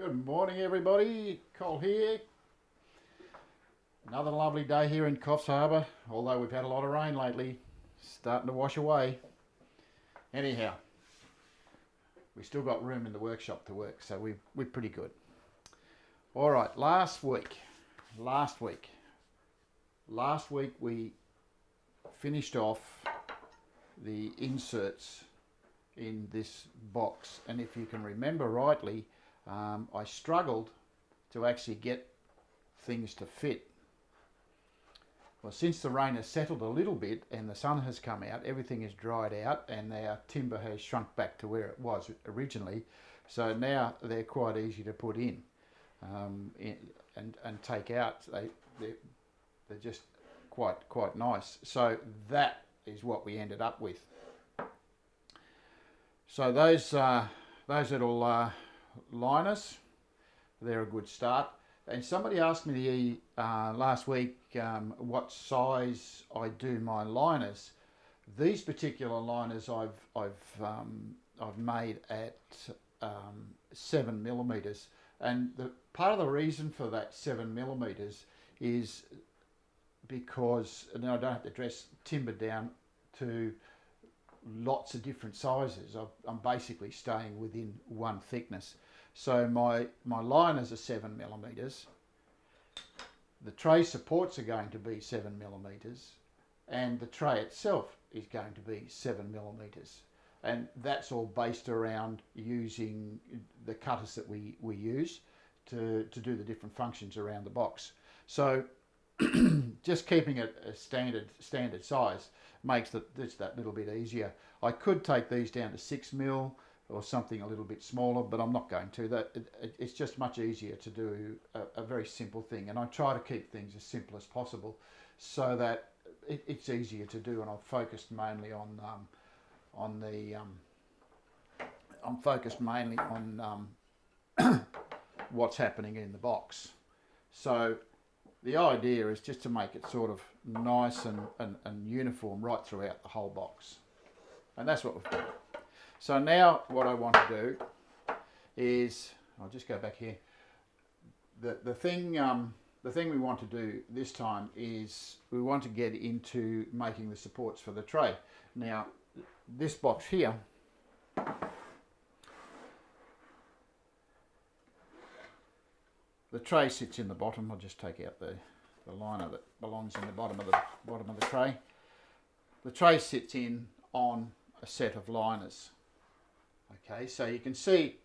Good morning everybody, Col here. Another lovely day here in Coffs Harbour, although we've had a lot of rain lately, starting to wash away. Anyhow, we still got room in the workshop to work, so we're pretty good. Alright, last week we finished off the inserts in this box, and if you can remember rightly, I struggled to actually get things to fit. Well, since the rain has settled a little bit and the sun has come out, everything is dried out and our timber has shrunk back to where it was originally. So now they're quite easy to put in and take out. They're just quite nice. So that is what we ended up with. So those little liners, they're a good start. And somebody asked me last week what size I do my liners. These particular liners I've made at 7mm, and part of the reason for that 7mm is because now I don't have to dress timber down to lots of different sizes. I'm basically staying within one thickness. So my liners are 7mm, the tray supports are going to be 7mm, and the tray itself is going to be 7mm, and that's all based around using the cutters that we use to do the different functions around the box. So just keeping it a standard size makes just that little bit easier. I could take these down to 6mm or something a little bit smaller, but I'm not going to. It's just much easier to do a very simple thing, and I try to keep things as simple as possible so that it's easier to do. And I've focused mainly on what's happening in the box. So the idea is just to make it sort of nice and uniform right throughout the whole box, and that's what we've done. So now what I want to do is, I'll just go back here. The thing we want to do this time is we want to get into making the supports for the tray. Now this box here, the tray sits in the bottom. I'll just take out the liner that belongs in the bottom of the tray. The tray sits in on a set of liners. Okay, so you can see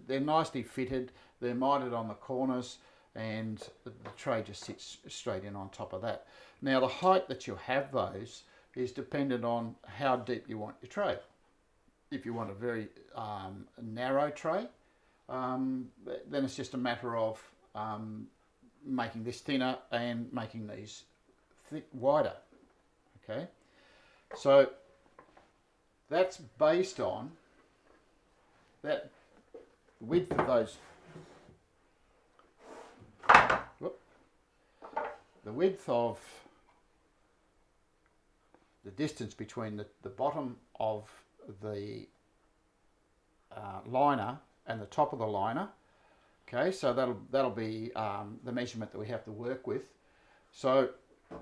they're nicely fitted. They're mited on the corners, and the tray just sits straight in on top of that. Now the height that you have those is dependent on how deep you want your tray. If you want a very narrow tray, then it's just a matter of making this thinner and making these wider. Okay, so that's based on that width of those. The width of the distance between the bottom of the liner and the top of the liner. Okay, so that'll be the measurement that we have to work with. So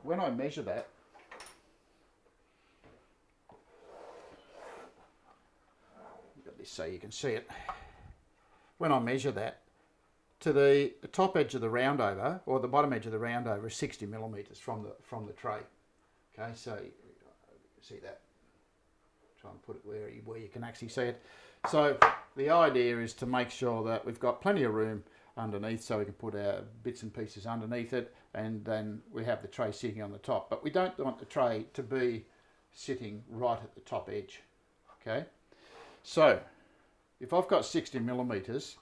when I measure that, got this so you can see it. When I measure that, to the top edge of the roundover, or the bottom edge of the roundover, is 60mm from the tray. Okay, so you see that. Try and put it where you can actually see it. So the idea is to make sure that we've got plenty of room underneath, so we can put our bits and pieces underneath it, and then we have the tray sitting on the top. But we don't want the tray to be sitting right at the top edge. Okay, so if I've got 60mm,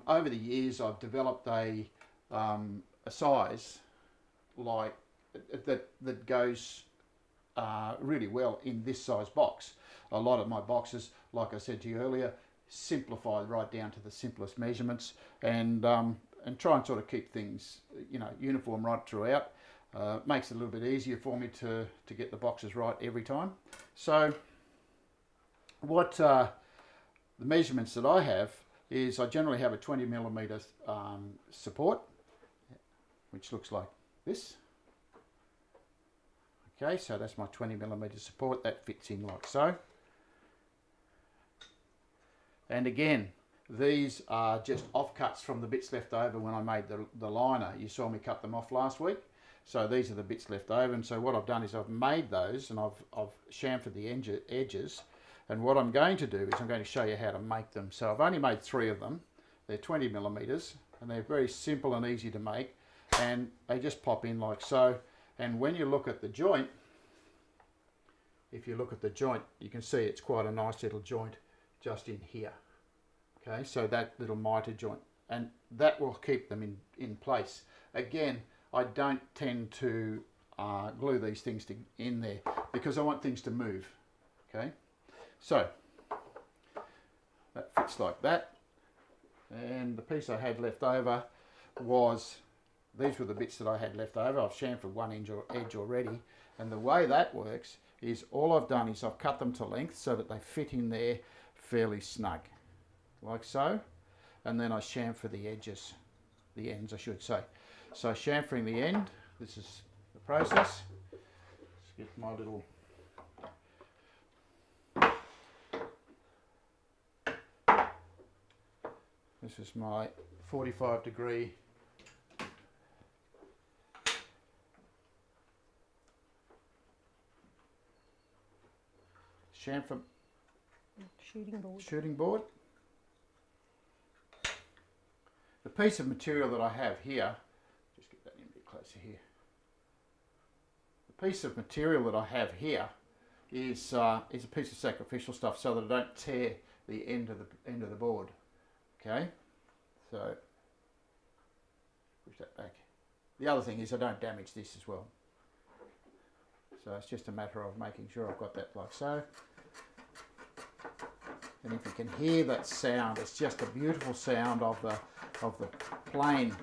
over the years I've developed a size like that goes really well in this size box. A lot of my boxes, like I said to you earlier, simplify right down to the simplest measurements, and try and sort of keep things, uniform right throughout. Makes it a little bit easier for me to get the boxes right every time. So what the measurements that I have is I generally have a 20mm support, which looks like this. Okay, so that's my 20mm support. That fits in like so. And again, these are just offcuts from the bits left over when I made the liner. You saw me cut them off last week. So these are the bits left over. And so what I've done is I've made those and I've chamfered the edges. And what I'm going to do is I'm going to show you how to make them. So I've only made 3 of them. They're 20mm and they're very simple and easy to make. And they just pop in like so. And when you look at the joint, if you look at the joint, you can see it's quite a nice little joint just in here. Okay, so that little mitre joint, and that will keep them in place. Again, I don't tend to glue these things in there because I want things to move. Okay, so that fits like that. And the piece I had left over was, these were the bits that I had left over. I've chamfered one edge already, and the way that works is all I've done is I've cut them to length so that they fit in there fairly snug, like so, and then I chamfer the edges, the ends I should say. So chamfering the end, this is the process. Let's get my little this is my 45-degree chamfer shooting board. The piece of material that I have here, just get that in a bit closer here. The piece of material that I have here is a piece of sacrificial stuff so that I don't tear the end of the board. Okay, so push that back. The other thing is I don't damage this as well. So it's just a matter of making sure I've got that like so. And if you can hear that sound, it's just a beautiful sound of the plane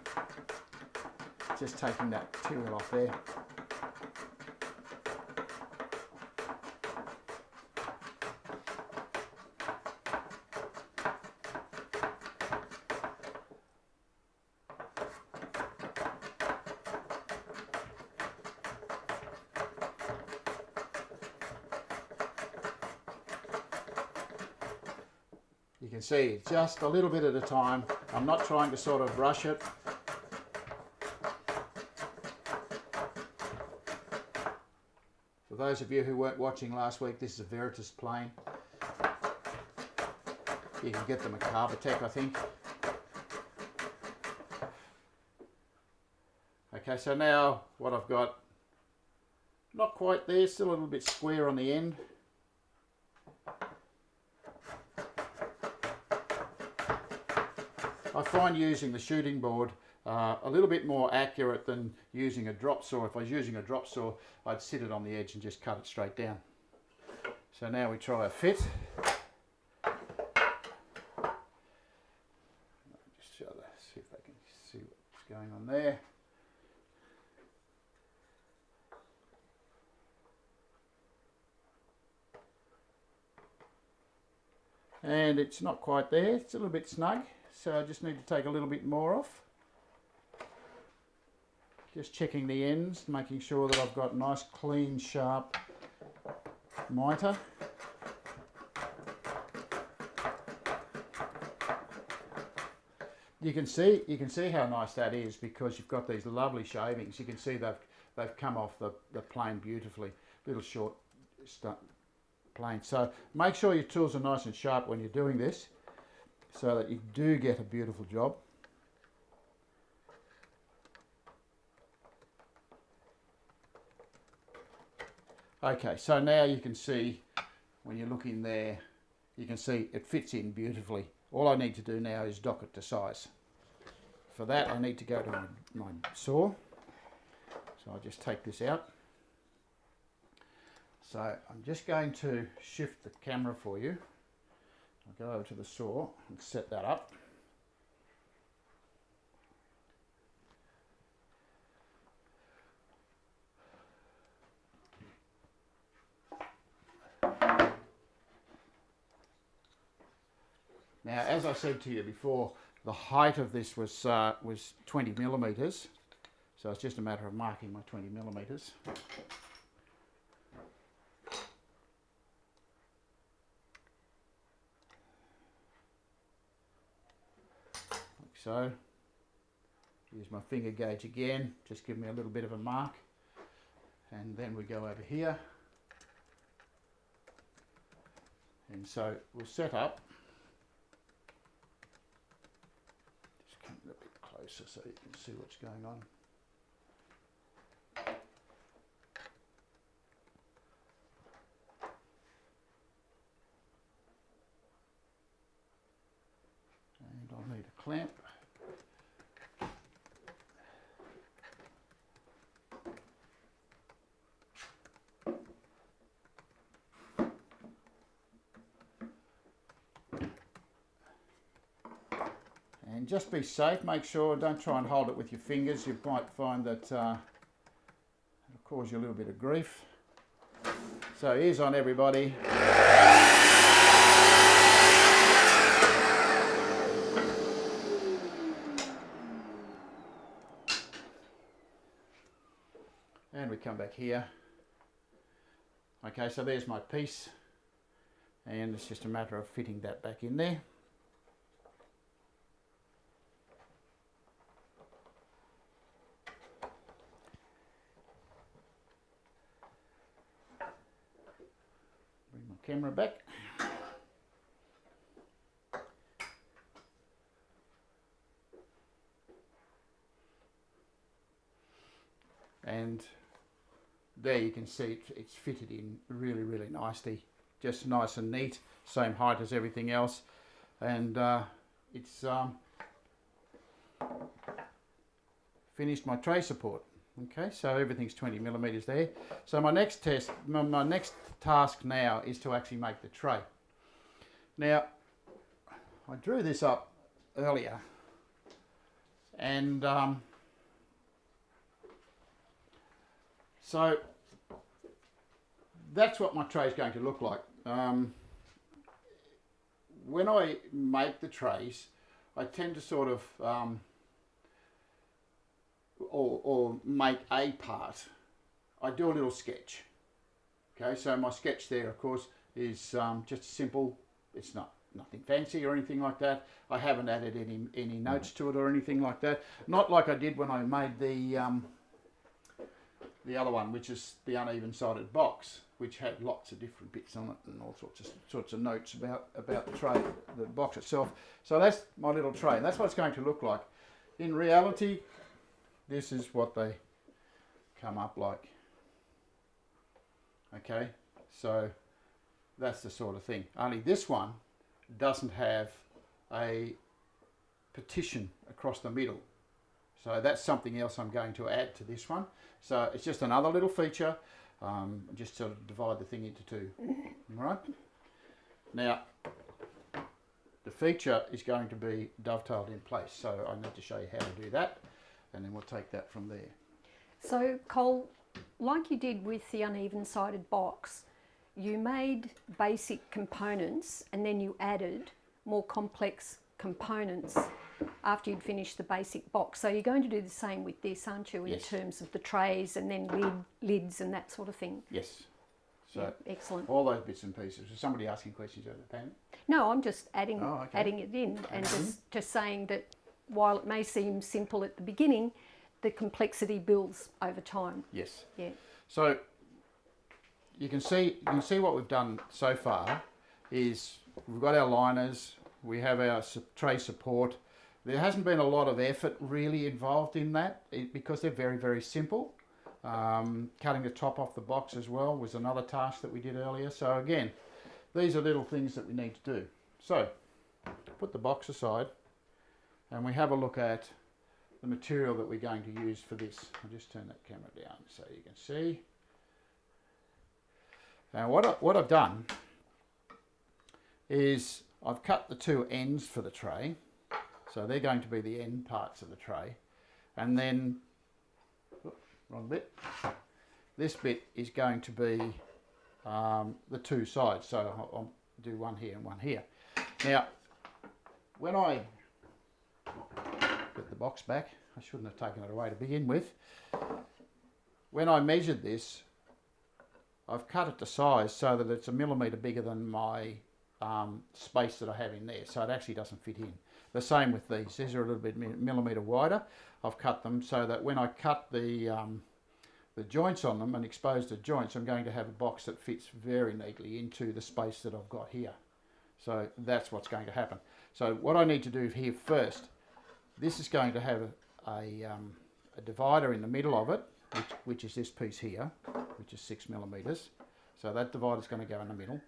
just taking that material off there. You can see just a little bit at a time. I'm not trying to sort of rush it. For those of you who weren't watching last week, this is a Veritas plane. You can get them at Carbatech, I think. Okay, so now what I've got, not quite there, still a little bit square on the end. I find using the shooting board a little bit more accurate than using a drop saw. If I was using a drop saw, I'd sit it on the edge and just cut it straight down. So now we try a fit. Just show that, see if I can see what's going on there. And it's not quite there, it's a little bit snug. So I just need to take a little bit more off. Just checking the ends, making sure that I've got nice, clean, sharp mitre. You can see how nice that is because you've got these lovely shavings. You can see they've come off the plane beautifully. Little short plane. So make sure your tools are nice and sharp when you're doing this, so that you do get a beautiful job. Okay, so now you can see, when you look in there, you can see it fits in beautifully. All I need to do now is dock it to size. For that I need to go to my saw. So I'll just take this out. So I'm just going to shift the camera for you. I'll go over to the saw and set that up. Now, as I said to you before, the height of this was 20 millimetres, so it's just a matter of marking my 20 millimetres. Like so. Use my finger gauge again, just give me a little bit of a mark, and then we go over here. And so we'll set up. Just come a little bit closer so you can see what's going on. And I'll need a clamp. And just be safe, make sure, don't try and hold it with your fingers. You might find that it'll cause you a little bit of grief. So ears on everybody. And we come back here. Okay, so there's my piece. And it's just a matter of fitting that back in there. Camera back. And there you can see it's fitted in really, really nicely, just nice and neat, same height as everything else, and it's finished my tray support. Okay, so everything's 20 millimeters there. So my next task now is to actually make the tray. Now, I drew this up earlier, and so that's what my tray is going to look like. When I make the trays, I tend to sort of or make a part, I do a little sketch. Okay, so my sketch there, of course, is just simple. It's nothing fancy or anything like that. I haven't added any notes to it or anything like that. Not like I did when I made the other one, which is the uneven-sided box, which had lots of different bits on it and all sorts of notes about the tray, the box itself. So that's my little tray, and that's what it's going to look like. In reality, this is what they come up like. Okay, so that's the sort of thing. Only this one doesn't have a partition across the middle. So that's something else I'm going to add to this one. So it's just another little feature, just to divide the thing into two. All right. Now, the feature is going to be dovetailed in place. So I need to show you how to do that, and then we'll take that from there. So Col, like you did with the uneven-sided box, you made basic components and then you added more complex components after you'd finished the basic box. So you're going to do the same with this, aren't you, in Yes. terms of the trays and then lids and that sort of thing? Yes. So yeah, excellent. all those bits and pieces. Is somebody asking questions over the Pam? No, I'm just adding okay. adding it in and just saying that while it may seem simple at the beginning, the complexity builds over time. Yes. Yeah. So you can see what we've done so far is we've got our liners, we have our tray support. There hasn't been a lot of effort really involved in that because they're very, very simple. Cutting the top off the box as well was another task that we did earlier. So again, these are little things that we need to do. So put the box aside and we have a look at the material that we're going to use for this. I'll just turn that camera down so you can see. Now what I've done is I've cut the two ends for the tray. So they're going to be the end parts of the tray. And then, wrong bit, this bit is going to be the two sides. So I'll do one here and one here. Now, when I get the box back, I shouldn't have taken it away to begin with. When I measured this, I've cut it to size so that it's 1 millimetre bigger than my space that I have in there, so it actually doesn't fit in. The same with these. These are a little bit millimetre wider. I've cut them so that when I cut the joints on them and expose the joints, I'm going to have a box that fits very neatly into the space that I've got here. So that's what's going to happen. So what I need to do here first, this is going to have a divider in the middle of it, which is this piece here, which is 6 millimetres. So that divider is going to go in the middle.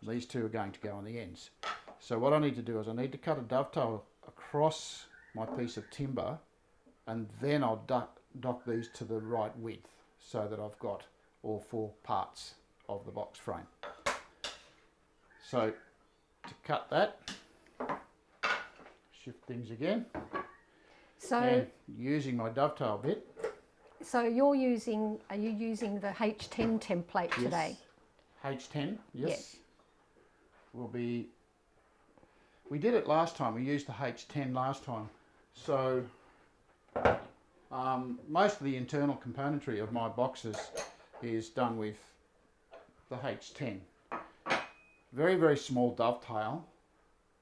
These two are going to go on the ends. So what I need to do is I need to cut a dovetail across my piece of timber, and then I'll dock these to the right width so that I've got all 4 parts of the box frame. So to cut that, shift things again, So, and using my dovetail bit. so are you using the H10 template today? H10, yes. We did it last time, we used the H10 last time. So most of the internal componentry of my boxes is done with the H10. Very, very small dovetail,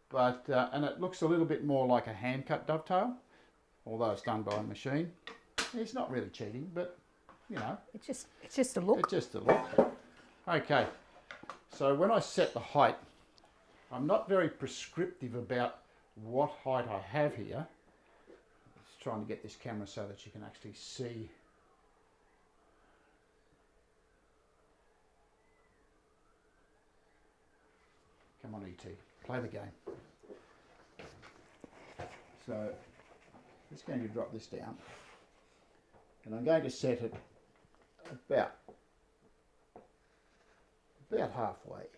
but and it looks a little bit more like a hand cut dovetail, although it's done by a machine. It's not really cheating, but you know. It's just a look. It's just a look. Okay, so when I set the height, I'm not very prescriptive about what height I have here. Just trying to get this camera so that you can actually see. Come on, ET, play the game. So I'm just going to drop this down, and I'm going to set it about halfway.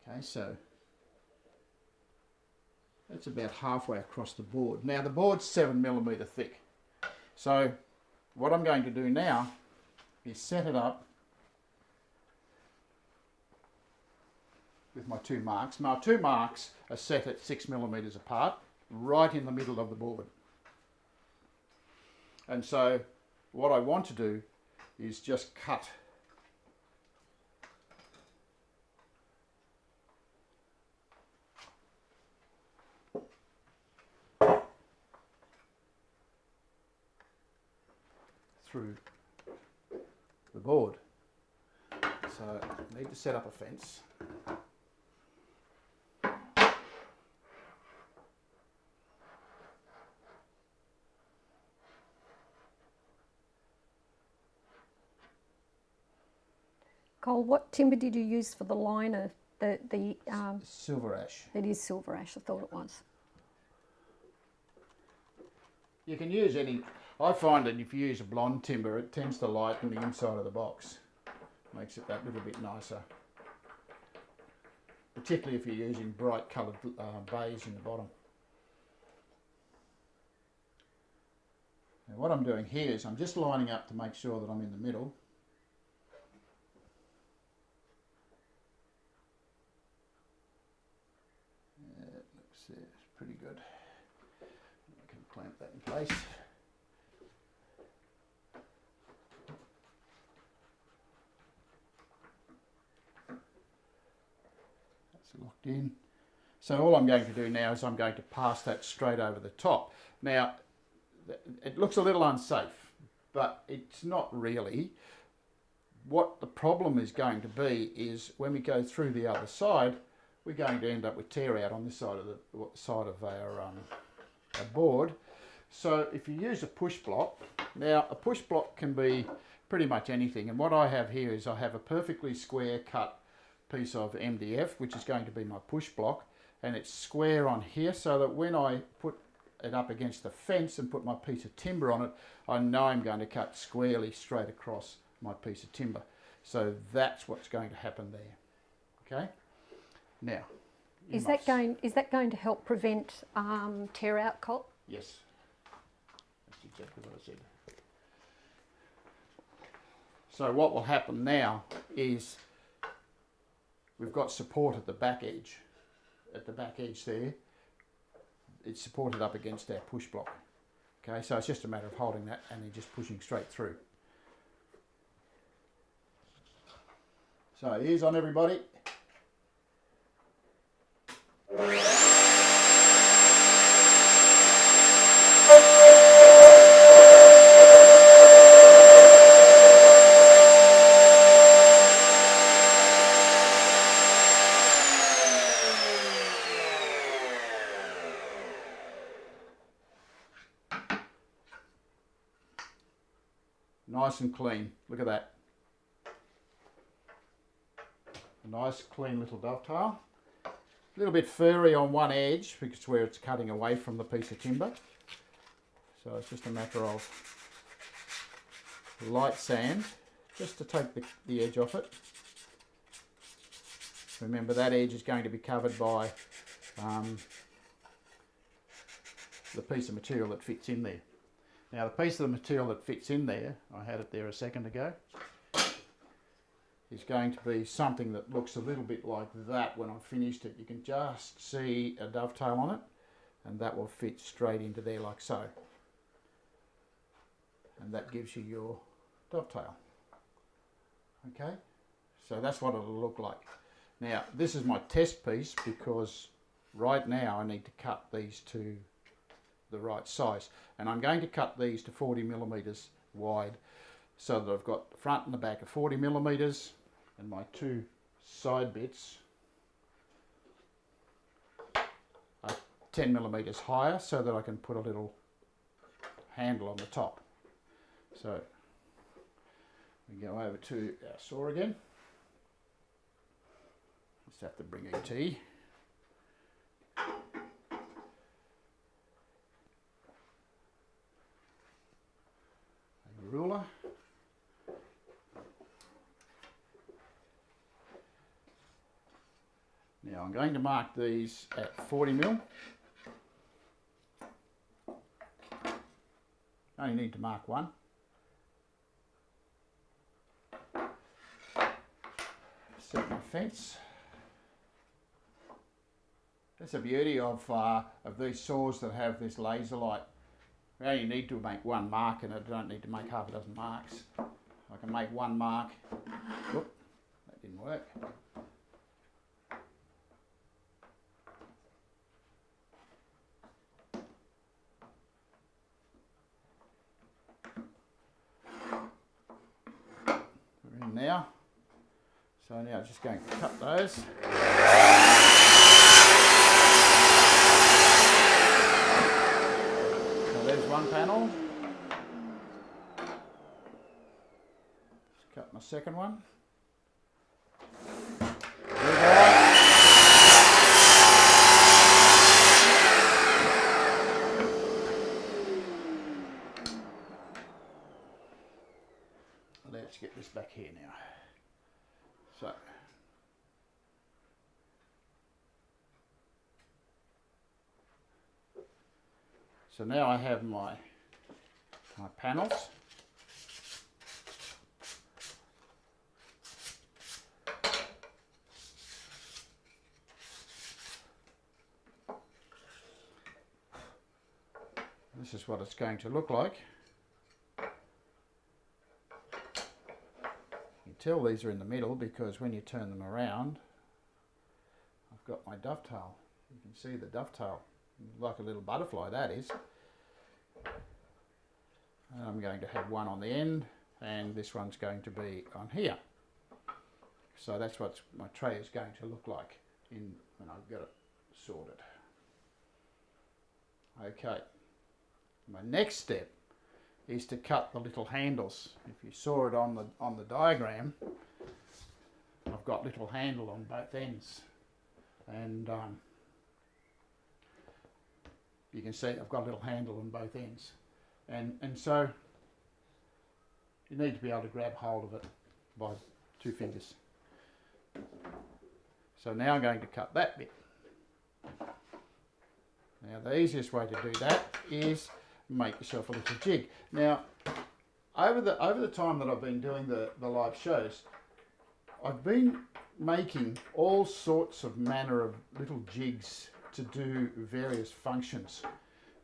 Okay, so that's about halfway across the board. Now the board's 7 millimetre thick. So what I'm going to do now is set it up with my 2 marks. My 2 marks are set at 6 millimetres apart, right in the middle of the board. And so what I want to do is just cut through the board. So I need to set up a fence. Cole, what timber did you use for the liner? Silver ash. It is silver ash, I thought it was. You can use any. I find that if you use a blonde timber, it tends to lighten the inside of the box. Makes it that little bit nicer. Particularly if you're using bright coloured bays in the bottom. Now what I'm doing here is I'm just lining up to make sure that I'm in the middle. It's pretty good. I can clamp that in place. That's locked in. So all I'm going to do now is I'm going to pass that straight over the top. Now, it looks a little unsafe, but it's not really. What the problem is going to be is when we go through the other side, we're going to end up with tear out on this side of our board. So if you use a push block, now a push block can be pretty much anything, and what I have here is I have a perfectly square cut piece of MDF, which is going to be my push block, and it's square on here so that when I put it up against the fence and put my piece of timber on it, I know I'm going to cut squarely straight across my piece of timber. So that's what's going to happen there. Okay. Now, Is that going to help prevent tear out, Cole? Yes, that's exactly what I said. So what will happen now is we've got support at the back edge. at the back edge there, it's supported up against our push block. Okay, so it's just a matter of holding that and then just pushing straight through. So ears on everybody. Nice and clean, look at that. A nice clean little dovetail. A little bit furry on one edge because where it's cutting away from the piece of timber. So it's just a matter of light sand just to take the edge off it. Remember that edge is going to be covered by the piece of material that fits in there. Now the piece of the material that fits in there, I had it there a second ago, is going to be something that looks a little bit like that when I've finished it. You can just see a dovetail on it, and that will fit straight into there like so. And that gives you your dovetail. Okay, so that's what it'll look like. Now this is my test piece because right now I need to cut these to the right size, and I'm going to cut these to 40 millimeters wide so that I've got the front and the back of 40 millimeters and my two side bits are 10 millimeters higher so that I can put a little handle on the top. So we go over to our saw again. Just have to bring ET. Ruler. Now I'm going to mark these at 40 mil. I only need to mark one. Set my fence. That's the beauty of these saws that have this laser light. We only need to make one mark and I don't need to make half a dozen marks. I can make one mark. Whoop, that didn't work. We're in now. So now I'm just going to cut those. One panel. Just cut my second one. Let's get this back here now. So now I have my panels. This is what it's going to look like. You can tell these are in the middle because when you turn them around, I've got my dovetail. You can see the dovetail. Like a little butterfly that is. And I'm going to have one on the end and this one's going to be on here. So that's what my tray is going to look like when I've got it sorted. Okay, my next step is to cut the little handles. If you saw it on the diagram, I've got little handle on both ends, and you can see I've got a little handle on both ends, and so you need to be able to grab hold of it by 2 fingers. So now I'm going to cut that bit. Now the easiest way to do that is make yourself a little jig. Now over the time that I've been doing the live shows, I've been making all sorts of manner of little jigs to do various functions,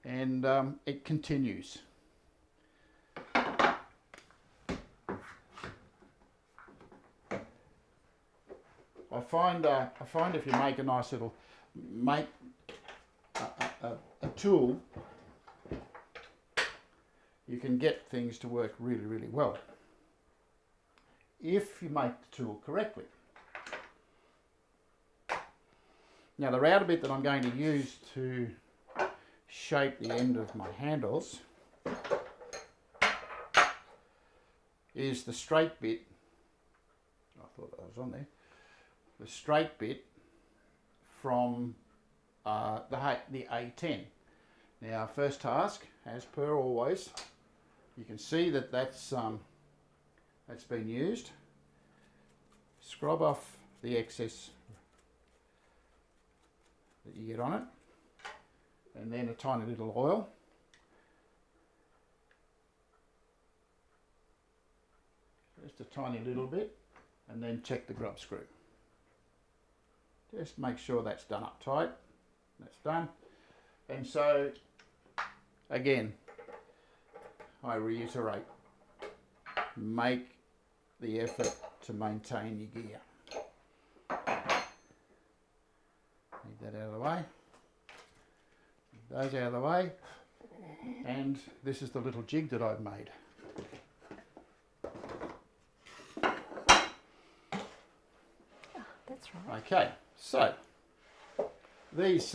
and it continues. I find if you make a nice little a tool, you can get things to work really, really well if you make the tool correctly. Now the router bit that I'm going to use to shape the end of my handles is the straight bit. I thought that was on there. The straight bit from the A10. Now, first task, as per always, you can see that that's been used. Scrub off the excess that you get on it, and then a tiny little oil. Just a tiny little bit, and then check the grub screw. Just make sure that's done up tight. That's done. And so, again, I reiterate, make the effort to maintain your gear. Need that out of the way. Those out of the way. And this is the little jig that I've made. That's right. Okay, so these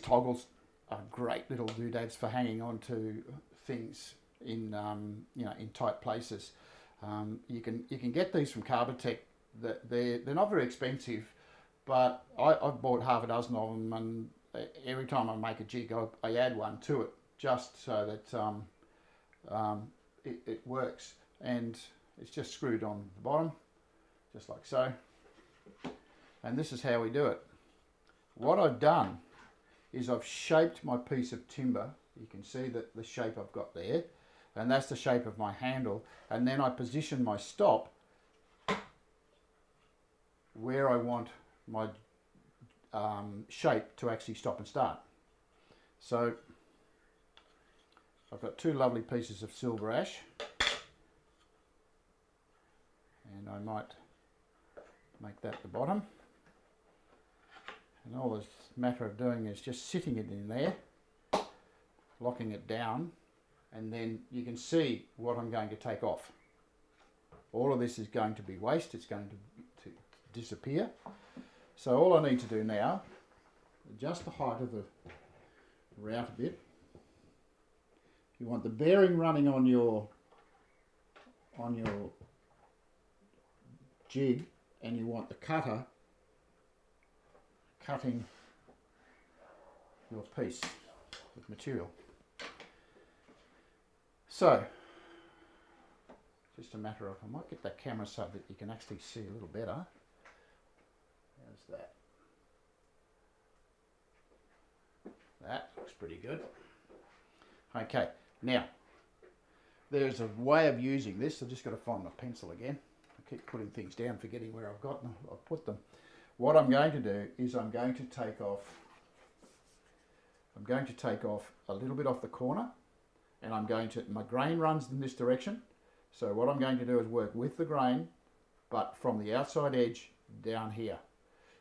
toggles are great little doodads for hanging on to things in in tight places. You can get these from Carbotech. They're not very expensive, but I've bought half a dozen of them, and every time I make a jig, I add one to it just so that it works. And it's just screwed on the bottom, just like so. And this is how we do it. What I've done is I've shaped my piece of timber. You can see that the shape I've got there, and that's the shape of my handle. And then I position my stop where I want my shape to actually stop and start. So I've got two lovely pieces of silver ash, and I might make that the bottom. And all this matter of doing is just sitting it in there, locking it down, and then you can see what I'm going to take off. All of this is going to be waste. It's going to disappear. So all I need to do now, adjust the height of the router bit. You want the bearing running on your jig, and you want the cutter cutting your piece of material. So, just a matter of, I might get that camera so that you can actually see a little better. How's that? That looks pretty good. Okay, now, there's a way of using this. I've just got to find my pencil again. I keep putting things down, forgetting where I've got them. I've put them. What I'm going to do is I'm going to take off a little bit off the corner, and my grain runs in this direction. So what I'm going to do is work with the grain, but from the outside edge down here.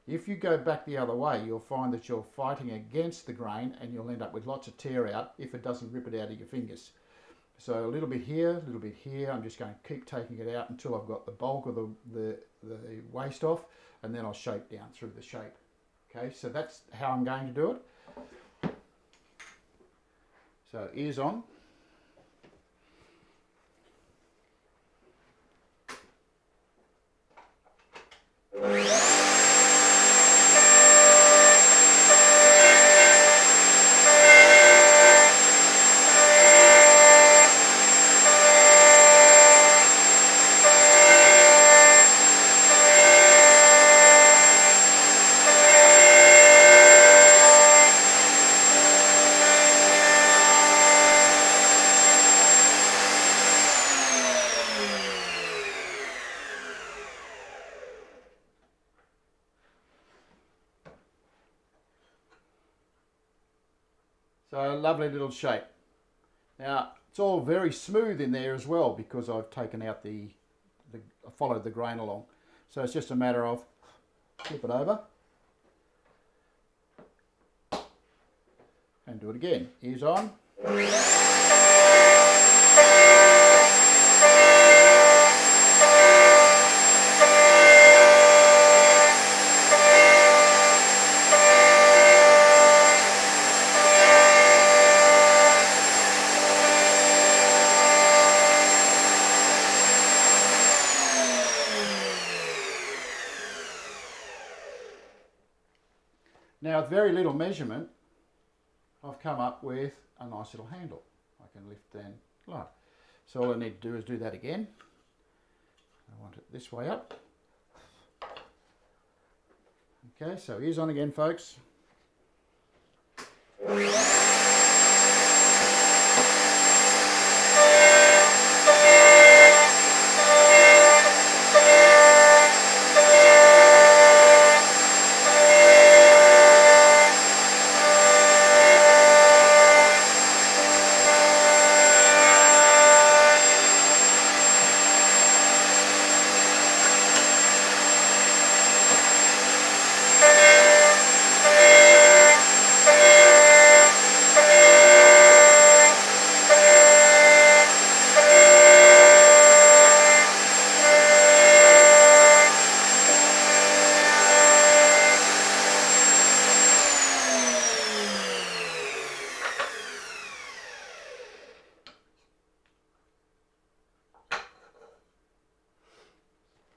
If you go back the other way, you'll find that you're fighting against the grain, and you'll end up with lots of tear out if it doesn't rip it out of your fingers. So a little bit here, a little bit here. I'm just going to keep taking it out until I've got the bulk of the waste off, and then I'll shape down through the shape. Okay, so that's how I'm going to do it. So ears on. So a lovely little shape. Now it's all very smooth in there as well because I've taken out followed the grain along. So it's just a matter of flip it over and do it again. Ears on. Now with very little measurement, I've come up with a nice little handle. I can lift and lower. So all I need to do is do that again. I want it this way up. Okay, so ears on again, folks.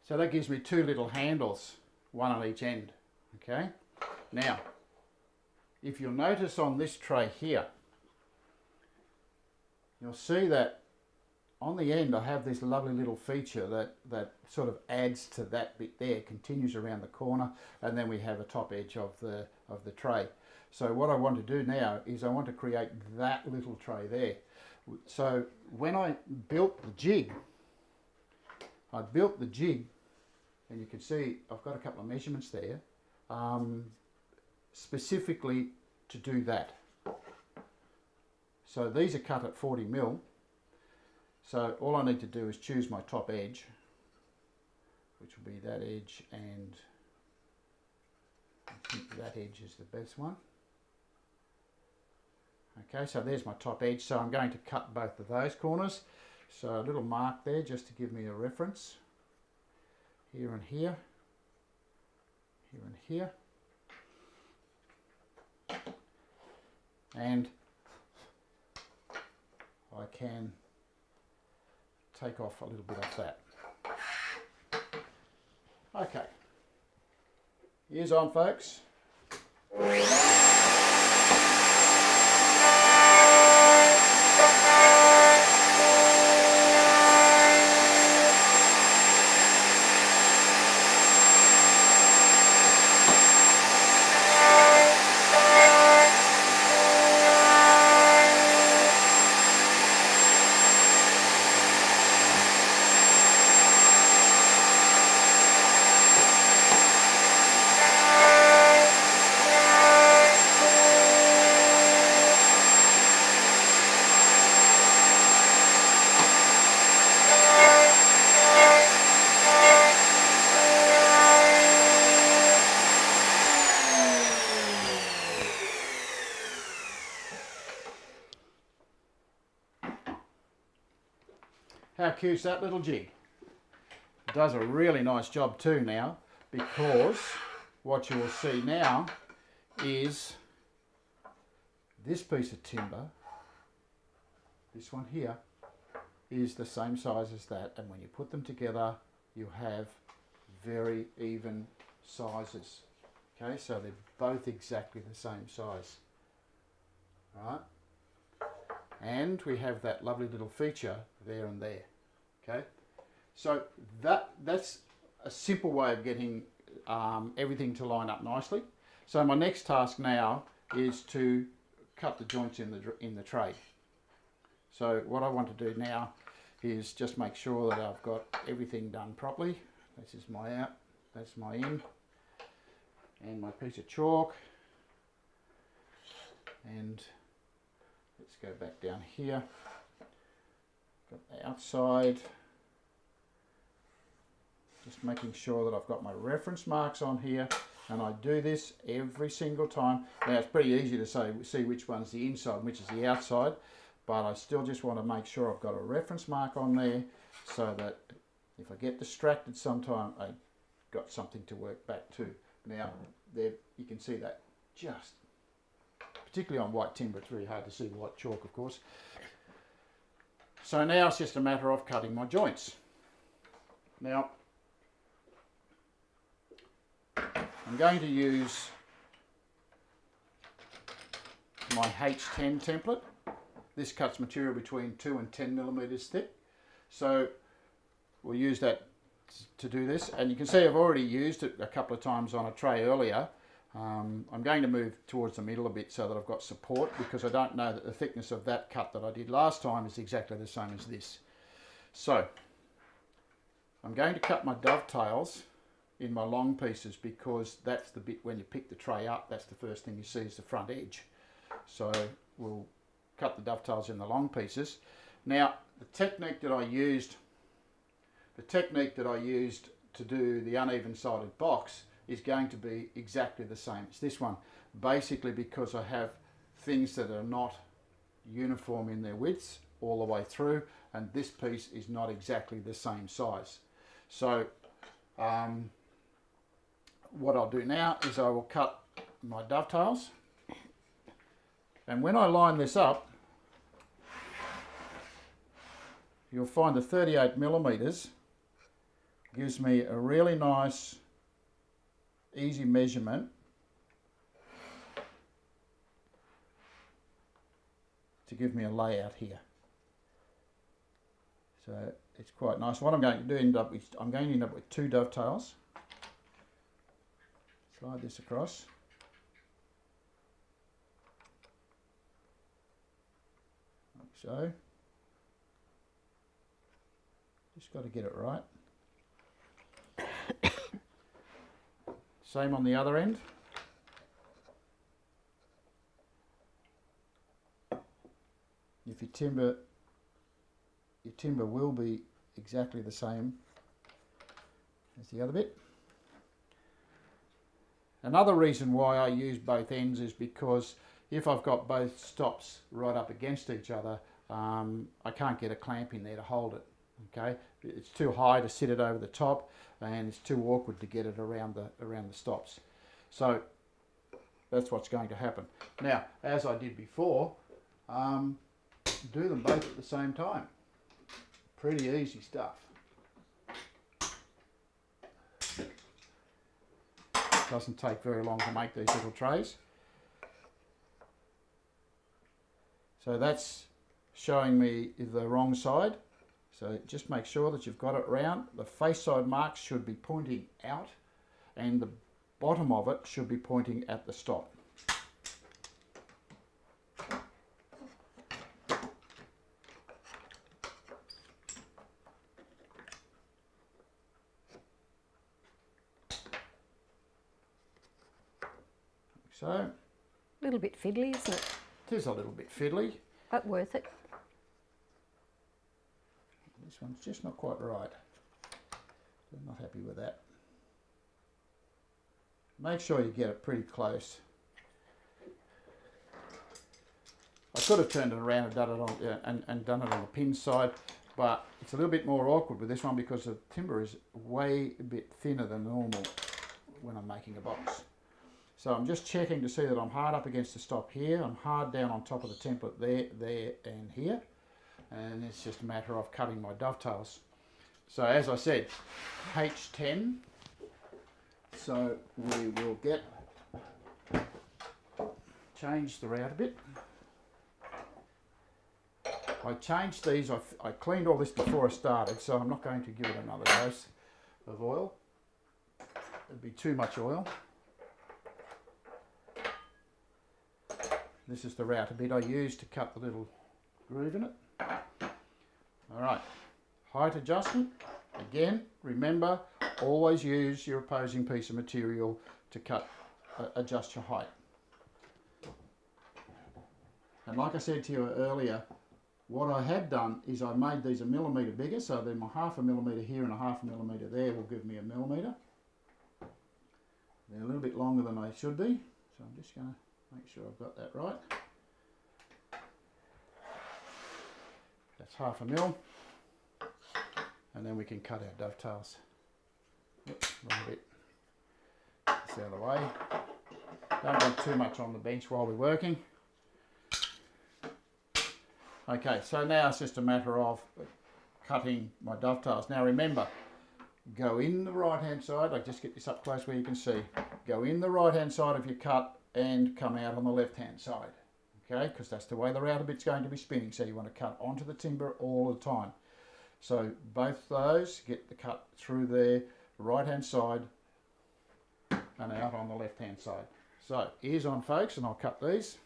So that gives me two little handles, one on each end, okay? Now, if you'll notice on this tray here, you'll see that on the end I have this lovely little feature that sort of adds to that bit there, continues around the corner, and then we have a top edge of the tray. So what I want to do now is I want to create that little tray there. So when I built the jig, and you can see I've got a couple of measurements there, specifically to do that. So these are cut at 40mm. So all I need to do is choose my top edge, which will be that edge, and I think that edge is the best one. Okay, so there's my top edge. So I'm going to cut both of those corners. So a little mark there just to give me a reference. Here and here, here and here, and I can take off a little bit of that. Okay, ears on, folks. How cute's that little jig? It does a really nice job too now, because what you will see now is this piece of timber, this one here, is the same size as that, and when you put them together you have very even sizes. Okay, so they're both exactly the same size. Right? And we have that lovely little feature there and there. Okay, so that's a simple way of getting everything to line up nicely. So my next task now is to cut the joints in the tray. So what I want to do now is just make sure that I've got everything done properly. This is my out, that's my in, and my piece of chalk, and let's go back down here. Got the outside. Just making sure that I've got my reference marks on here, and I do this every single time. Now it's pretty easy to see which one's the inside and which is the outside, but I still just want to make sure I've got a reference mark on there so that if I get distracted sometime, I got something to work back to. Now there you can see that, just particularly on white timber, it's very hard to see white chalk, of course. So now it's just a matter of cutting my joints. Now I'm going to use my H10 template. This cuts material between 2 and 10 millimeters thick. So we'll use that to do this. And you can see I've already used it a couple of times on a tray earlier. I'm going to move towards the middle a bit so that I've got support, because I don't know that the thickness of that cut that I did last time is exactly the same as this. So I'm going to cut my dovetails in my long pieces, because that's the bit when you pick the tray up, that's the first thing you see is the front edge. So we'll cut the dovetails in the long pieces. Now the technique that I used to do the uneven sided box is going to be exactly the same as this one, basically because I have things that are not uniform in their widths all the way through, and this piece is not exactly the same size. So what I'll do now is I will cut my dovetails, and when I line this up, you'll find the 38 millimeters gives me a really nice easy measurement to give me a layout here. So it's quite nice. What I'm going to do I'm going to end up with 2 dovetails. Slide this across. Like so. Just got to get it right. Same on the other end. If your timber will be exactly the same as the other bit. Another reason why I use both ends is because if I've got both stops right up against each other, I can't get a clamp in there to hold it. Okay, it's too high to sit it over the top, and it's too awkward to get it around the stops. So that's what's going to happen. Now, as I did before, do them both at the same time. Pretty easy stuff. Doesn't take very long to make these little trays. So that's showing me the wrong side. So just make sure that you've got it round. The face side marks should be pointing out, and the bottom of it should be pointing at the stop. So. A little bit fiddly, isn't it? It is a little bit fiddly. But worth it. This one's just not quite right. I'm not happy with that. Make sure you get it pretty close. I could have turned it around and done it on done it on the pin side, but it's a little bit more awkward with this one because the timber is way a bit thinner than normal when I'm making a box. So I'm just checking to see that I'm hard up against the stop here. I'm hard down on top of the template there, and here. And it's just a matter of cutting my dovetails. So as I said, H10. So we will change the route a bit. I changed these, I cleaned all this before I started, so I'm not going to give it another dose of oil. It'd be too much oil. This is the router bit I used to cut the little groove in it. Alright, height adjustment. Again, remember, always use your opposing piece of material to adjust your height. And like I said to you earlier, what I had done is I made these a millimetre bigger, so then my 1/2 millimetre here and a 1/2 millimetre there will give me a millimetre. They're a little bit longer than they should be, so I'm just going to make sure I've got that right. That's 1/2 mil, and then we can cut our dovetails. Oops, wrong bit. This out of the way. Don't want too much on the bench while we're working. Okay, so now it's just a matter of cutting my dovetails. Now remember, go in the right hand side. I'll just get this up close where you can see. Go in the right hand side of your cut and come out on the left hand side. Okay, because that's the way the router bit's going to be spinning. So you want to cut onto the timber all the time. So both those, get the cut through there, right hand side and out on the left hand side. So ears on folks, and I'll cut these.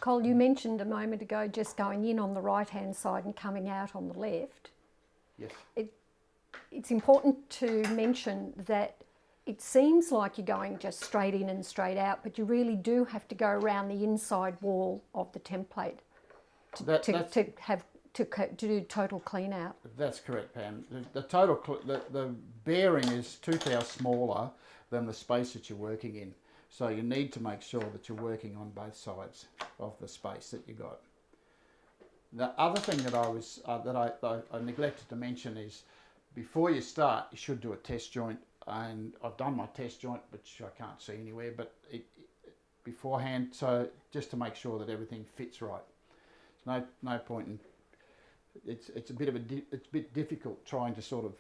Col, you mentioned a moment ago just going in on the right hand side and coming out on the left. Yes. It's important to mention that it seems like you're going just straight in and straight out, but you really do have to go around the inside wall of the template to do total clean out. That's correct, Pam. The bearing is 2 thou smaller than the space that you're working in. So you need to make sure that you're working on both sides of the space that you got. The other thing that I neglected to mention is, before you start, you should do a test joint. And I've done my test joint, which I can't see anywhere, but beforehand, so just to make sure that everything fits right. There's no point in. It's a bit difficult trying to sort of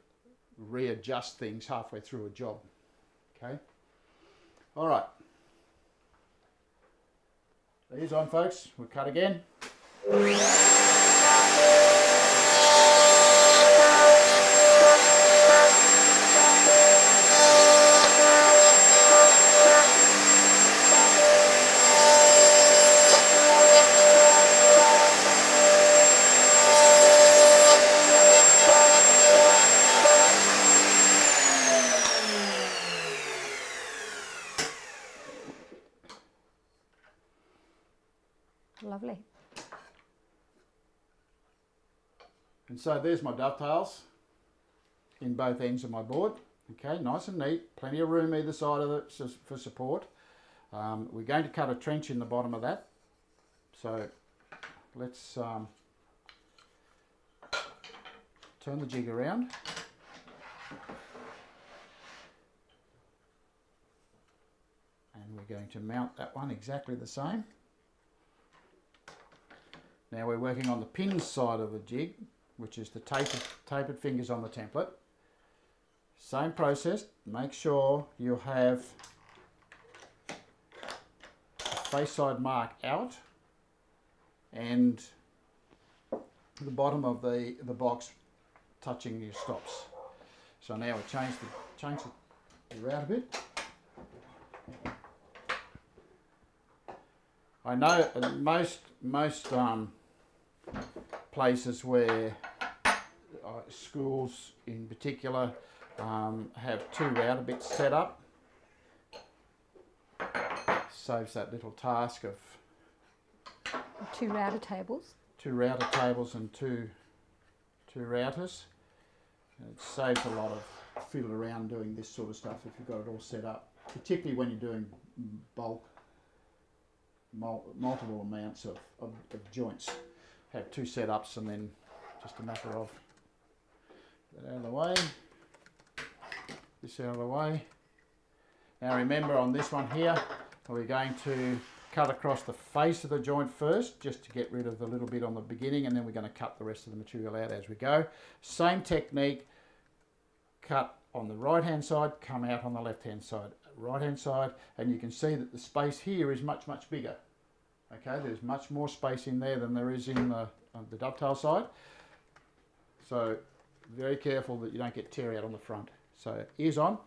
readjust things halfway through a job. Okay. All right. Ears on, folks. We'll cut again. Lovely. And so there's my dovetails in both ends of my board. Okay, nice and neat, plenty of room either side of it for support. We're going to cut a trench in the bottom of that. So let's turn the jig around. And we're going to mount that one exactly the same. Now we're working on the pin side of the jig, which is the tapered fingers on the template. Same process, make sure you have a face side mark out and the bottom of the box touching your stops. So now we change the route a bit. I know most places where schools in particular have 2 router bits set up. Saves that little task of 2 router tables. 2 router tables and two routers. It saves a lot of fiddle around doing this sort of stuff if you've got it all set up, particularly when you're doing bulk, multiple amounts of joints. Have 2 setups and then just a matter of that out of the way, this out of the way. Now remember, on this one here, we're going to cut across the face of the joint first, just to get rid of the little bit on the beginning, and then we're going to cut the rest of the material out as we go. Same technique, cut on the right hand side, come out on the left hand side. right hand side, and you can see that the space here is much bigger. Okay, there's much more space in there than there is in on the dovetail side. So very careful that you don't get tear out on the front. So ears on.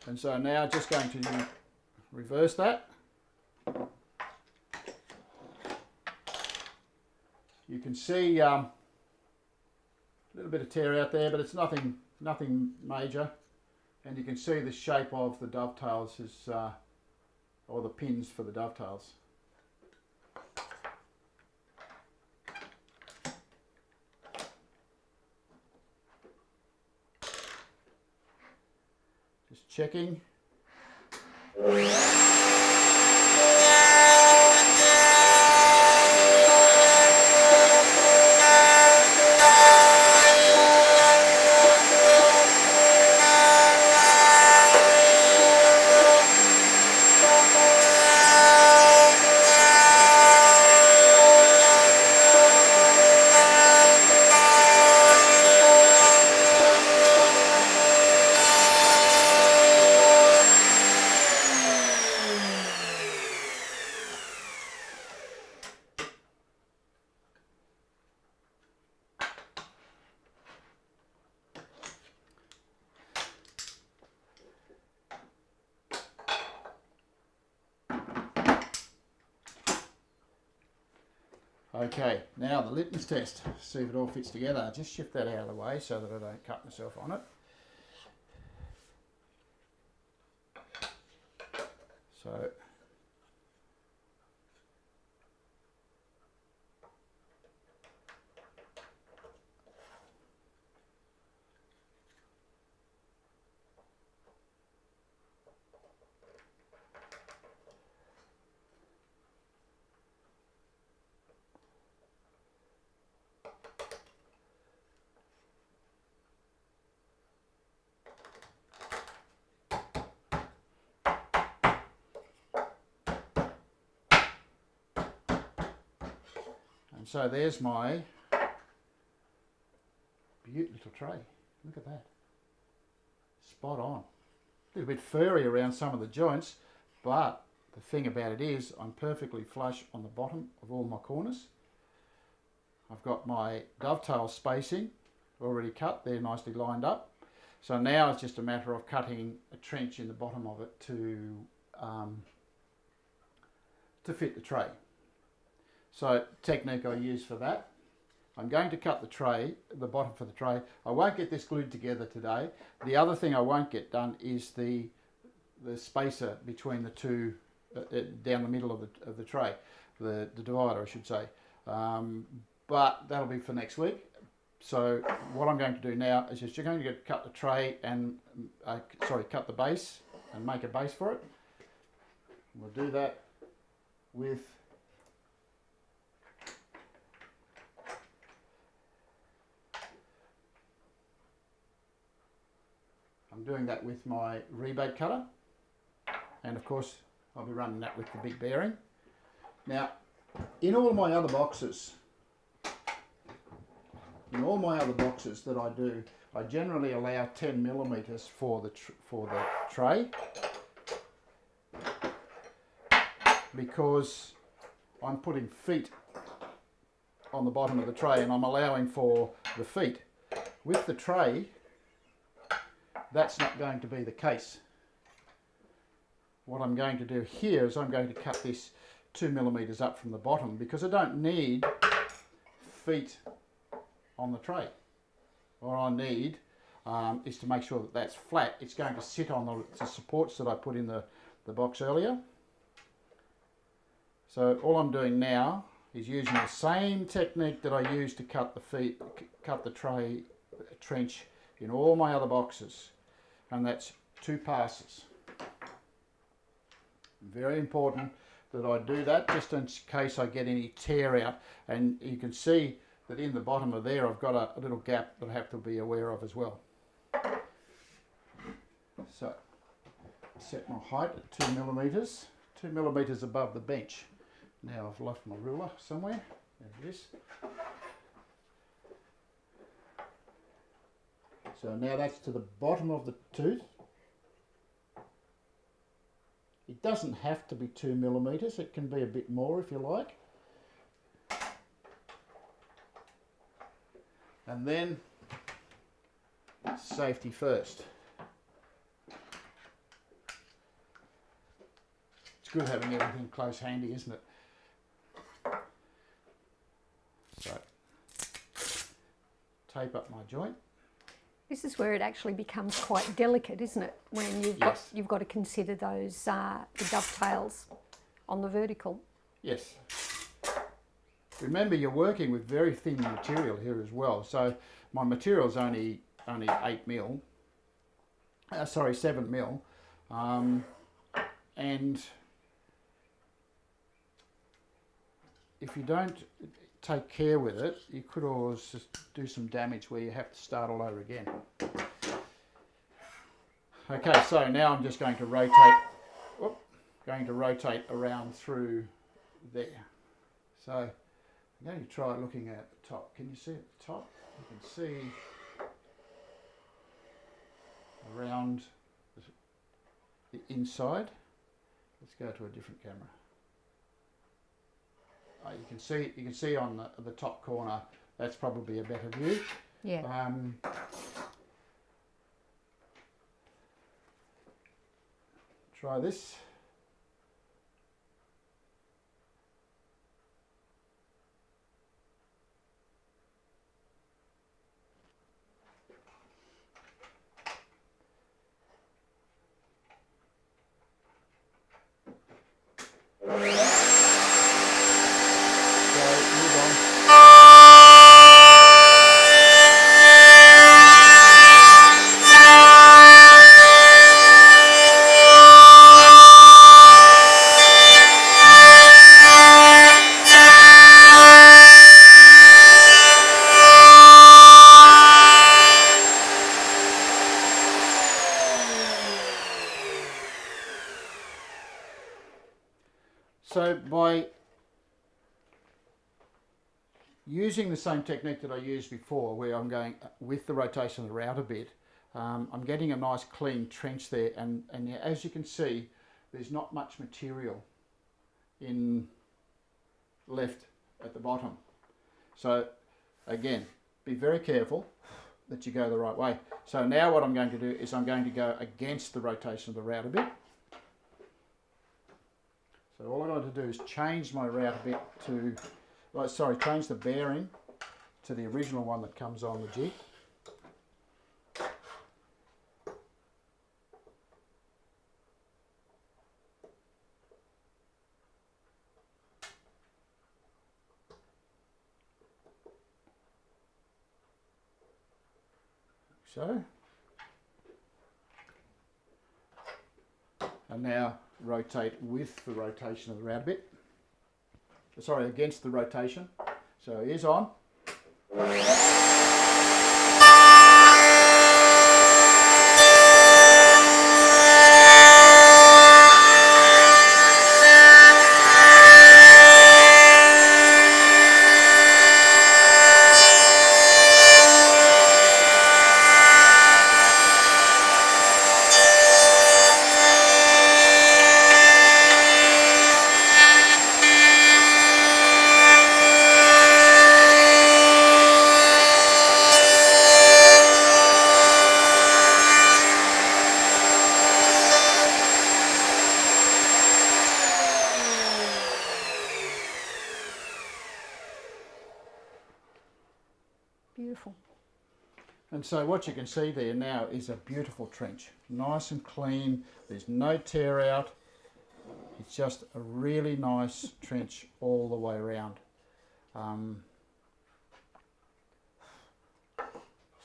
And so now just going to reverse that. You can see a little bit of tear out there, but it's nothing major. And you can see the shape of the dovetails is, or the pins for the dovetails. Just checking. Okay, now the litmus test, see if it all fits together. I'll just shift that out of the way so that I don't cut myself on it. So, and so there's my beaut little tray. Look at that. Spot on. A little bit furry around some of the joints, but the thing about it is I'm perfectly flush on the bottom of all my corners. I've got my dovetail spacing already cut. They're nicely lined up. So now it's just a matter of cutting a trench in the bottom of it to fit the tray. So technique I use for that, I'm going to cut the tray, the bottom for the tray. I won't get this glued together today. The other thing I won't get done is the spacer between the two, down the middle of the tray, the divider I should say. But that'll be for next week. So what I'm going to do now is just you're going to cut the tray and, cut the base and make a base for it. We'll do that with I'm doing that with my rebate cutter, and of course I'll be running that with the big bearing. Now in all my other boxes that I do, I generally allow 10 millimeters for the tray, because I'm putting feet on the bottom of the tray and I'm allowing for the feet. With the tray, that's not going to be the case. What I'm going to do here is I'm going to cut this 2 millimeters up from the bottom, because I don't need feet on the tray. What I need is to make sure that that's flat. It's going to sit on the supports that I put in the box earlier. So all I'm doing now is using the same technique that I used to cut the tray trench in all my other boxes, and that's 2 passes. Very important that I do that just in case I get any tear out, and you can see that in the bottom of there I've got a little gap that I have to be aware of as well. So set my height at 2 millimeters, 2 millimeters above the bench. Now I've left my ruler somewhere. There it is. So now that's to the bottom of the tooth. It doesn't have to be 2 millimeters, it can be a bit more if you like. And then safety first. It's good having everything close handy, isn't it? So tape up my joint. This is where it actually becomes quite delicate, isn't it? When you've got to consider those the dovetails on the vertical. Yes. Remember, you're working with very thin material here as well. So my material's only 8 mil. Sorry, 7 mil. And if you don't take care with it, you could always just do some damage where you have to start all over again. Okay, so now I'm just going to rotate around through there. So I'm going to try looking at the top. Can you see at the top? You can see around the inside. Let's go to a different camera. You can see on the top corner. That's probably a better view. Yeah. Try this. So by using the same technique that I used before, where I'm going with the rotation of the router bit, I'm getting a nice clean trench there, and as you can see, there's not much material left at the bottom. So again, be very careful that you go the right way. So now what I'm going to do is I'm going to go against the rotation of the router bit. So all I'm going to do is change my router bit to, change the bearing to the original one that comes on the jig. So, and now rotate with the rotation of the router bit. Sorry, against the rotation. So ears on. beautiful. And so what you can see there now is a beautiful trench. Nice and clean, there's no tear out. It's just a really nice trench all the way around.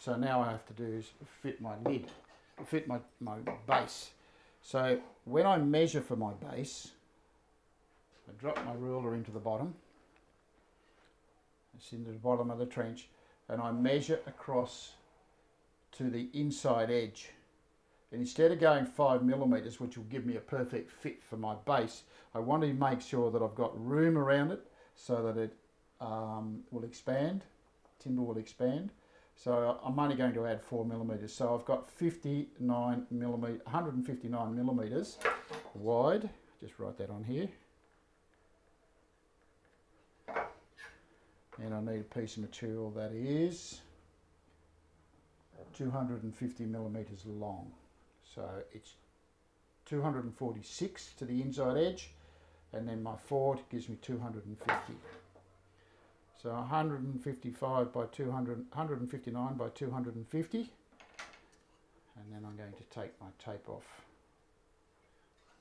So now I have to do is fit my lid, fit my base. So when I measure for my base, I drop my ruler into the bottom. It's into the bottom of the trench, and I measure across to the inside edge. And instead of going 5mm, which will give me a perfect fit for my base, I want to make sure that I've got room around it so that it will expand, timber will expand. So I'm only going to add 4mm. So I've got 159mm wide. Just write that on here. And I need a piece of material that is 250mm long. So it's 246 to the inside edge, and then my forward gives me 250. So 155 by 200, 159 by 250, and then I'm going to take my tape off.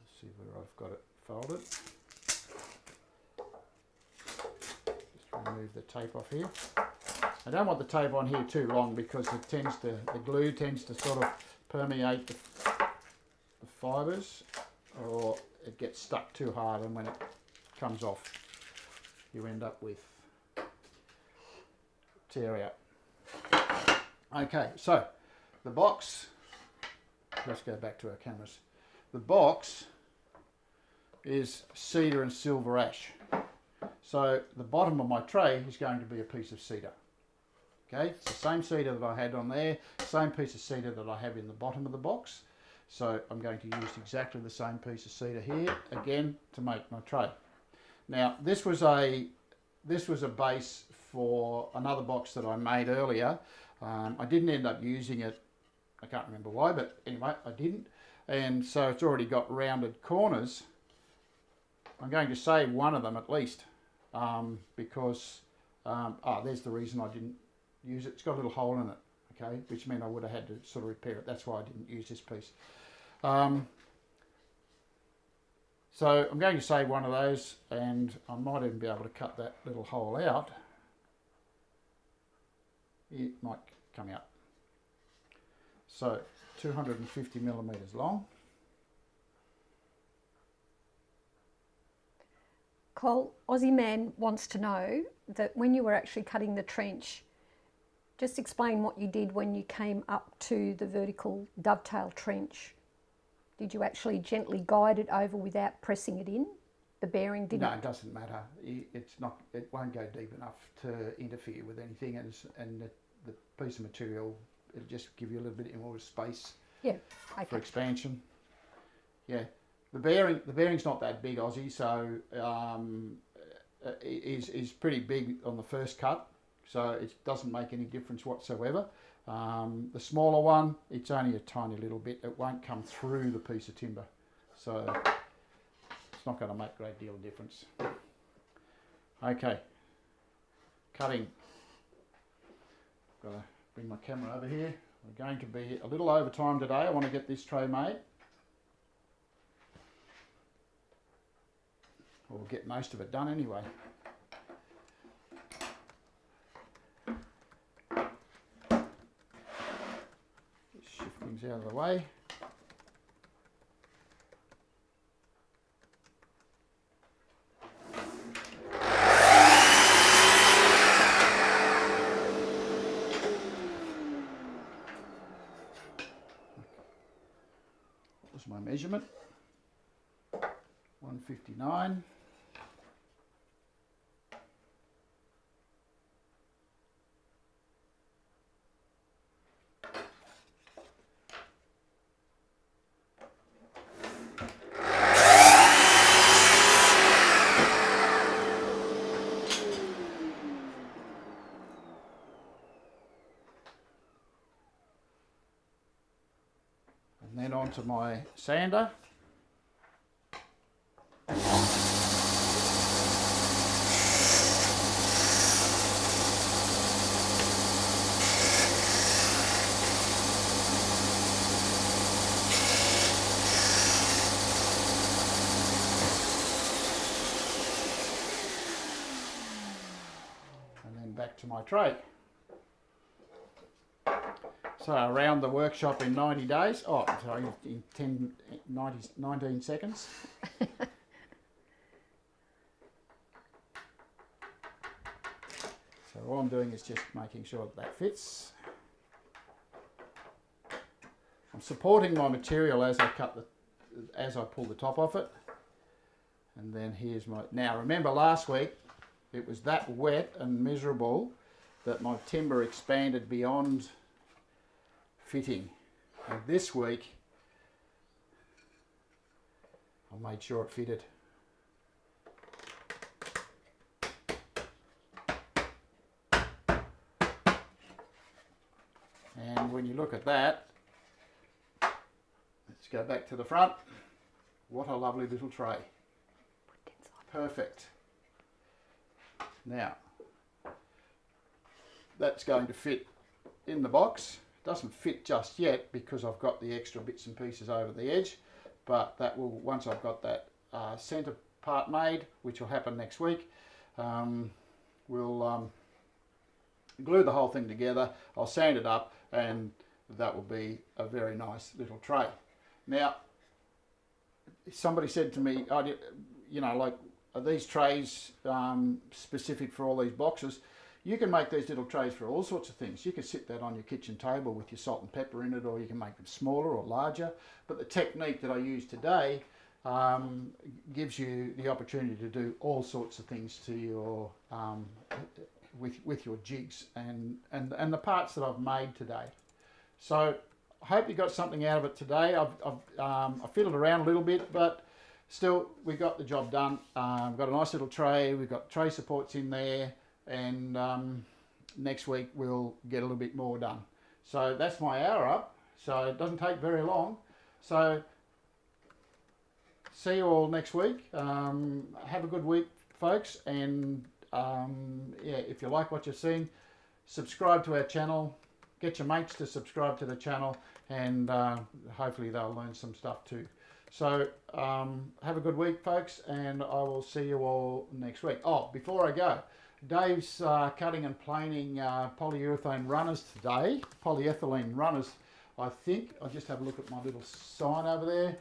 Let's see where I've got it folded. Just remove the tape off here. I don't want the tape on here too long because it tends to, the glue tends to sort of permeate the fibres, or it gets stuck too hard, and when it comes off you end up with tear out. Okay, so the box, let's go back to our cameras. The box is cedar and silver ash. So the bottom of my tray is going to be a piece of cedar. Okay, it's the same cedar that I had on there, same piece of cedar that I have in the bottom of the box. So I'm going to use exactly the same piece of cedar here, again, to make my tray. Now this was a base for another box that I made earlier. I didn't end up using it, I can't remember why, but anyway, I didn't. And so it's already got rounded corners. I'm going to save one of them at least, because, there's the reason I didn't use it. It's got a little hole in it, okay, which meant I would have had to sort of repair it. That's why I didn't use this piece. So I'm going to save one of those, and I might even be able to cut that little hole out. It might come out. So 250mm long. Col, Aussie Man wants to know that when you were actually cutting the trench, just explain what you did when you came up to the vertical dovetail trench. Did you actually gently guide it over without pressing it in? The bearing didn't? No, it doesn't matter. It's not. It won't go deep enough to interfere with anything, and the piece of material, it'll just give you a little bit more space. Yeah. Okay. For expansion. Yeah. The bearing's not that big, Aussie, so is pretty big on the first cut, so it doesn't make any difference whatsoever. The smaller one, it's only a tiny little bit. It won't come through the piece of timber, so it's not going to make a great deal of difference. Okay, cutting. Got to bring my camera over here. We're going to be a little over time today. I want to get this tray made. Or we'll get most of it done anyway. Shift things out of the way. That was my measurement. 159. And then onto my sander. back to my tray. So around the workshop in 90 days, oh sorry, in 19 seconds. So all I'm doing is just making sure that fits. I'm supporting my material as I pull the top off it. And then here's my, now remember last week it was that wet and miserable that my timber expanded beyond fitting. And this week I made sure it fitted. And when you look at that, let's go back to the front. What a lovely little tray. Perfect. Now, that's going to fit in the box. It doesn't fit just yet because I've got the extra bits and pieces over the edge, but that will, once I've got that centre part made, which will happen next week, we'll glue the whole thing together. I'll sand it up and that will be a very nice little tray. Now, somebody said to me, you know, like, are these trays specific for all these boxes? You can make these little trays for all sorts of things. You can sit that on your kitchen table with your salt and pepper in it, or you can make them smaller or larger. But the technique that I use today gives you the opportunity to do all sorts of things to your with your jigs and the parts that I've made today. So I hope you got something out of it today. I fiddled around a little bit, but still we got the job done. We've got a nice little tray. We've got tray supports in there, and next week we'll get a little bit more done. So that's my hour up. So it doesn't take very long. So see you all next week. Have a good week, folks, and yeah, if you like what you've seen, subscribe to our channel, get your mates to subscribe to the channel, and hopefully they'll learn some stuff too. So have a good week, folks, and I will see you all next week. Oh, before I go, Dave's cutting and planing polyurethane runners today, polyethylene runners, I think. I'll just have a look at my little sign over there.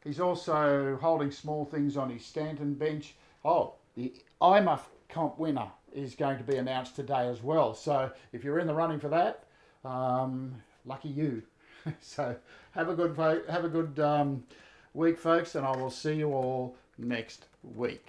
He's also holding small things on his Stanton bench. Oh, the IMUF comp winner is going to be announced today as well. So if you're in the running for that, lucky you. So have a good week, folks, and I will see you all next week.